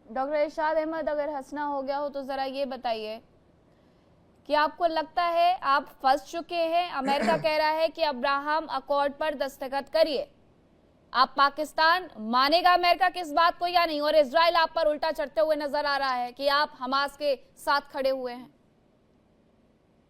Doctor इरशाद अहमद, अगर हंसना हो गया हो तो ज़रा ये बताइए कि आपको लगता है आप फंस चुके हैं। अमेरिका कह रहा है कि अब्राहम अकॉर्ड पर दस्तखत करिए। आप पाकिस्तान मानेगा अमेरिका की इस बात को या नहीं? और इजराइल आप पर उल्टा चढ़ते हुए नजर आ रहा है कि आप हमास के साथ खड़े हुए हैं।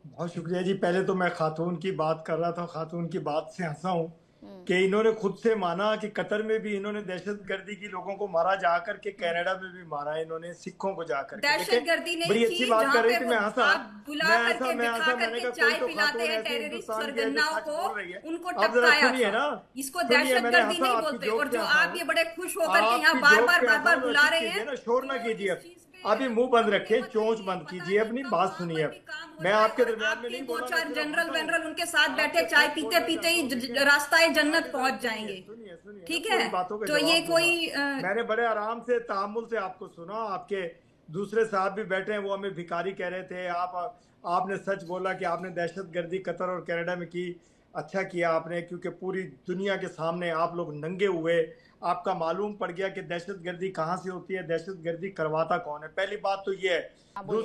बहुत शुक्रिया जी। पहले तो मैं खातून की बात कर रहा था, खातून की बात से हंसा हूं हम्म। कि इन्होंने खुद से माना कि कतर में भी इन्होंने दहशतगर्दी की लोगों को मारा, जाकर के कनाडा में भी मारा इन्होंने सिखों को जाकर के। देखे, दहशतगर्दी नहीं बड़ी अच्छी की बात जहां कर रही पे थी। वो मैं हंसा, आप बुला मैं हंसा, करके मैं दिखा हंसा। मैंने करके कहा कोई चाय तो पिलाते खातून हैं ऐसी टेररिस्ट हिंदुस्तान की है जो सरगन्नाओं सच को, बोल रही है। उनको अब जरा टपकाया सुनिए था। ना, इसको सुनिए। मैंने दहशतगर्दी हंसा, नहीं आपकी बोलते। और जोक पे जो हंसा आप हूँ, ये बड़े खुश होकर के यहाँ आपकी बार जोक बार पे बार हंसा बार हूं तो बुला चुप रहे हैं, कीजिए ना, शोर ना तो कीजिए। इस अब चीज पे अभी मुंह बंद हमें रखे, चोंच बताइए। बंद पता कीजिए, नहीं अपनी कब बात वहां सुनिए। पर अब भी काम हो मैं जाए आपके और दरमियान में आपके नहीं दो बोला, मैं चार सिर्फ जनरल हंसा हूं। वनरल उनके साथ बैठे आपको चाय सच पीते बोलना पीते चाहता हूँ, ही देखें। रास्ताए जन्नत आगे जरा पहुंच सुनिए, जाएंगे। सुनिए, सुनिए ना, ठीक है, पूरी बातों के तो ये जवाब दूंगा। कोई मैंने बड़े आराम से तहम्मुल से आपको सुना। आपके दूसरे साहब भी बैठे हैं, वो हमें भिखारी कह रहे थे। आपने सच बोला कि आपने दहशतगर्दी कतर और कनाडा में की। अच्छा किया आपने, क्योंकि पूरी दुनिया के सामने आप लोग नंगे हुए। आपका मालूम पड़ गया कि दहशतगर्दी कहाँ से होती है, दहशतगर्दी करवाता कौन है। पहली बात तो ये है। हाँ, बोलिए।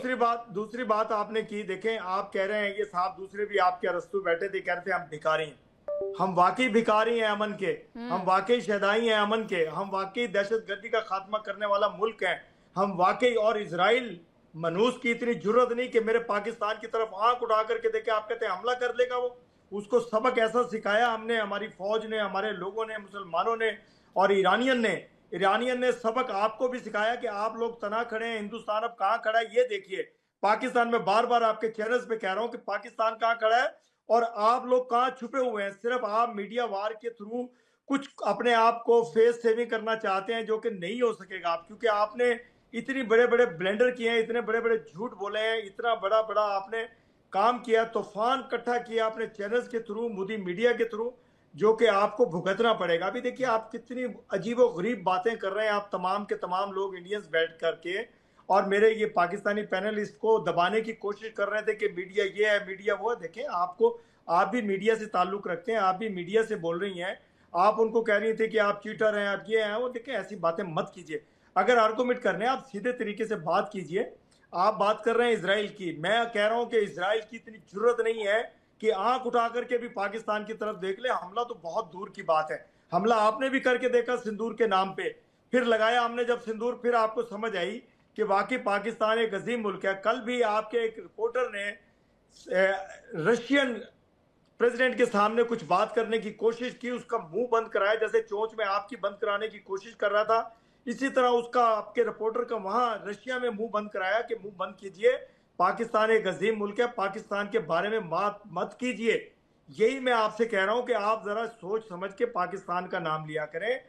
दूसरी बात आपने की, देखें, आप कह रहे हैं, ये साहब दूसरे भी आपके अरस्तू बैठे थे, कह रहे थे हम भिखारी हैं। हम वाकई भिखारी हैं अमन के। हम हम्म। वाकई शहदाई हैं अमन के। हम वाकई दहशतगर्दी का खात्मा करने वाला मुल्क हैं। हम वाकई, और इसराइल मनूस की इतनी जरूरत नहीं कि मेरे पाकिस्तान की तरफ आंख उठा करके देखे। आप कहते हैं हमला कर लेगा वो। उसको सबक ऐसा सिखाया हमने, हमारी फौज ने, हमारे लोगों ने, मुसलमानों ने और ईरानियन ने सबक आपको भी सिखाया कि आप लोग तना खड़े हैं। हिंदुस्तान अब कहां खड़ा है ये देखिए। पाकिस्तान में बार बार आपके चैनल्स पे कह रहा हूं कि पाकिस्तान कहां खड़ा है और आप लोग कहां छुपे हुए हैं। सिर्फ आप मीडिया वार के थ्रू कुछ अपने आप को फेस सेविंग करना चाहते हैं, जो कि नहीं हो सकेगा आप, क्योंकि आपने इतनी बड़े बड़े ब्लेंडर किए हैं, इतने बड़े बड़े झूठ बोले हैं, इतना बड़ा बड़ा आपने काम किया, तूफान इकट्ठा किया अपने चैनल्स के थ्रू, मोदी मीडिया के थ्रू, जो कि आपको भुगतना पड़ेगा। अभी देखिए आप कितनी अजीबो गरीब बातें कर रहे हैं, आप तमाम के तमाम लोग इंडियंस बैठ करके, और मेरे ये पाकिस्तानी पैनलिस्ट को दबाने की कोशिश कर रहे थे कि मीडिया ये है, मीडिया वो है। देखें, आपको, आप भी मीडिया से ताल्लुक रखते हैं, आप भी मीडिया से बोल रही हैं। आप उनको कह रही थी कि आप चीटर हैं, आप ये हैं वो। देखें, ऐसी बातें मत कीजिए। अगर आर्गूमेंट करने आप सीधे तरीके से बात कीजिए। आप बात कर रहे हैं इसराइल की, मैं कह रहा हूं कि इसराइल की इतनी जरूरत नहीं है कि आंख उठा करके भी पाकिस्तान की तरफ देख ले। हमला तो बहुत दूर की बात है। हमला आपने भी करके देखा सिंदूर के नाम पे, फिर लगाया हमने जब सिंदूर, फिर आपको समझ आई कि वाकई पाकिस्तान एक अजीम मुल्क है। कल भी आपके एक रिपोर्टर ने रशियन प्रेसिडेंट के सामने कुछ बात करने की कोशिश की, उसका मुंह बंद कराया, जैसे चोंच में आपकी बंद कराने की कोशिश कर रहा था। इसी तरह उसका, आपके रिपोर्टर का, वहां रशिया में मुंह बंद कराया कि मुंह बंद कीजिए, पाकिस्तान एक अजीम मुल्क है, पाकिस्तान के बारे में बात मत कीजिए। यही मैं आपसे कह रहा हूं कि आप जरा सोच समझ के पाकिस्तान का नाम लिया करें।